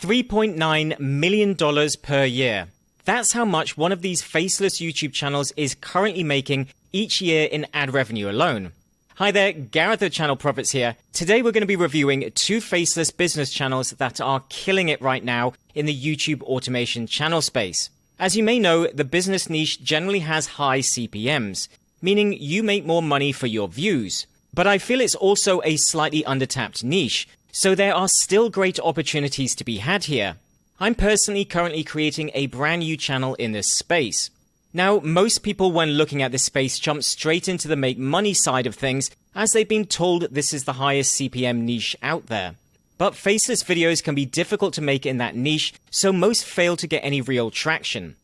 $3.9 million per year. That's how much one of these faceless YouTube channels is currently making each year in ad revenue alone. Hi there, Gareth of Channel Profits here. Today we're going to be reviewing two faceless business channels that are killing it right now in the YouTube automation channel space. As you may know, the business niche generally has high CPMs, meaning you make more money for your views. But I feel it's also a slightly undertapped niche, so there are still great opportunities to be had here. I'm personally currently creating a brand new channel in this space. Now, most people when looking at this space jump straight into the make money side of things as they've been told this is the highest CPM niche out there. But faceless videos can be difficult to make in that niche, so most fail to get any real traction.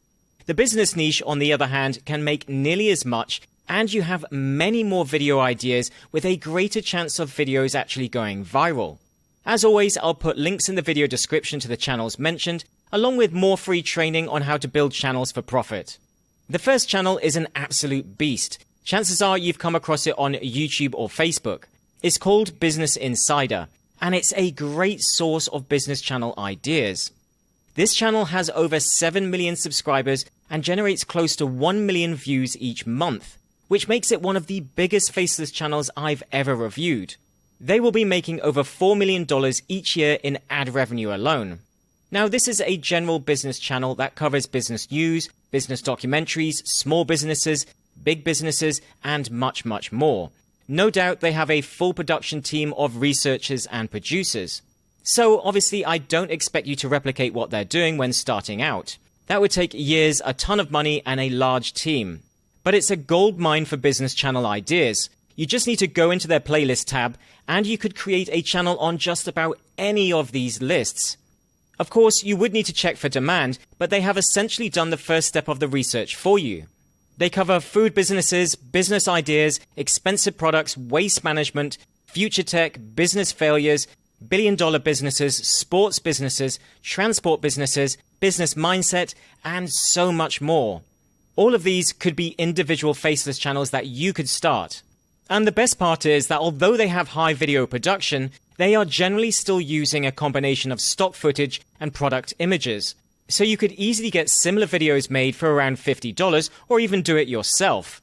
The business niche, on the other hand, can make nearly as much, and you have many more video ideas with a greater chance of videos actually going viral. As always, I'll put links in the video description to the channels mentioned, along with more free training on how to build channels for profit. The first channel is an absolute beast. Chances are you've come across it on YouTube or Facebook. It's called Business Insider, and it's a great source of business channel ideas. This channel has over 7 million subscribers and generates close to 1 million views each month, which makes it one of the biggest faceless channels I've ever reviewed. They will be making over $4 million each year in ad revenue alone. Now, this is a general business channel that covers business news, business documentaries, small businesses, big businesses, and much, much more. No doubt they have a full production team of researchers and producers. So obviously I don't expect you to replicate what they're doing when starting out. That would take years, a ton of money, and a large team. But it's a gold mine for business channel ideas. You just need to go into their playlist tab, and you could create a channel on just about any of these lists. Of course, you would need to check for demand, but they have essentially done the first step of the research for you. They cover food businesses, business ideas, expensive products, waste management, future tech, business failures, billion-dollar businesses, sports businesses, transport businesses, business mindset, and so much more. All of these could be individual faceless channels that you could start. And the best part is that although they have high video production, they are generally still using a combination of stock footage and product images. So you could easily get similar videos made for around $50 or even do it yourself.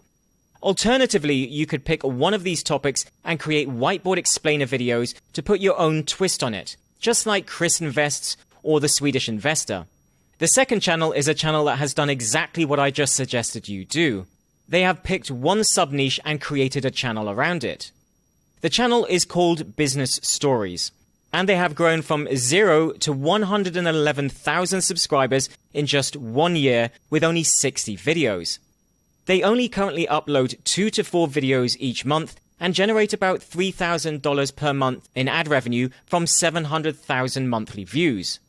Alternatively, you could pick one of these topics and create whiteboard explainer videos to put your own twist on it, just like Chris Invests or The Swedish Investor. The second channel is a channel that has done exactly what I just suggested you do. They have picked one sub-niche and created a channel around it. The channel is called Business Stories, and they have grown from 0 to 111,000 subscribers in just 1 year with only 60 videos. They only currently upload 2 to 4 videos each month and generate about $3,000 per month in ad revenue from 700,000 monthly views.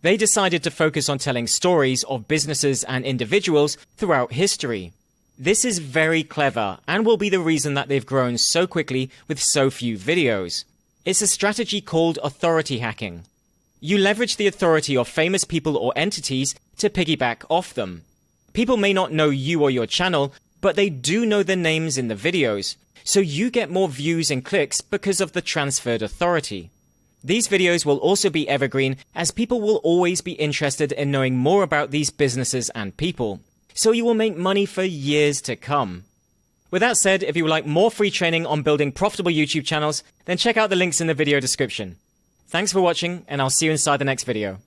They decided to focus on telling stories of businesses and individuals throughout history. This is very clever and will be the reason that they've grown so quickly with so few videos. It's a strategy called authority hacking. You leverage the authority of famous people or entities to piggyback off them. People may not know you or your channel, but they do know the names in the videos, so you get more views and clicks because of the transferred authority. These videos will also be evergreen, as people will always be interested in knowing more about these businesses and people. So you will make money for years to come. With that said, if you would like more free training on building profitable YouTube channels, then check out the links in the video description. Thanks for watching, and I'll see you inside the next video.